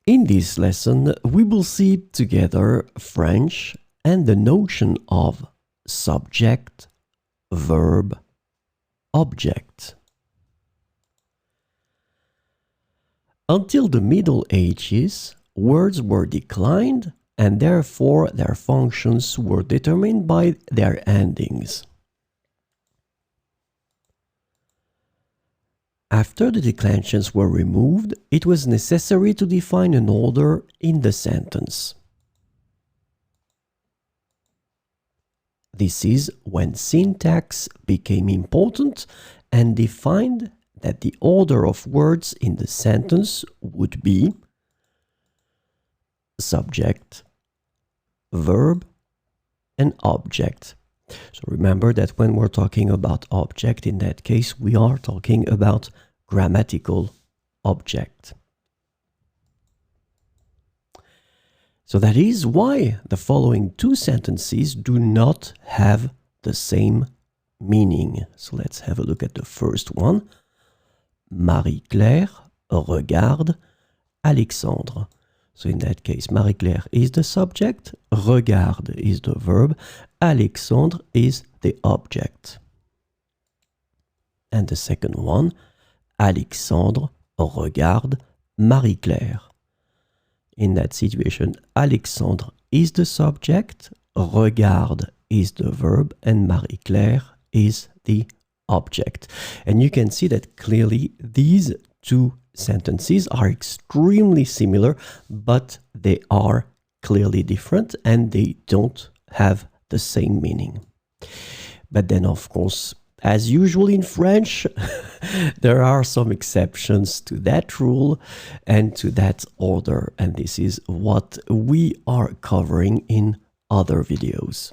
In this lesson, we will see together French and the notion of subject, verb, object. Until the Middle Ages, words were declined and therefore their functions were determined by their endings. After the declensions were removed, it was necessary to define an order in the sentence. This is when syntax became important and defined that the order of words in the sentence would be subject, verb, and object. So remember that when we're talking about object, in that case, we are talking about grammatical object. So that is why the following two sentences do not have the same meaning. So let's have a look at the first one. Marie-Claire regarde Alexandre. So in that case, Marie-Claire is the subject, regarde is the verb, Alexandre is the object. And the second one, Alexandre regarde Marie-Claire. In that situation, Alexandre is the subject, regarde is the verb, and Marie-Claire is the object. And you can see that clearly these two sentences are extremely similar, but they are clearly different and they don't have the same meaning. But then, of course, as usual in French, there are some exceptions to that rule and to that order, and this is what we are covering in other videos.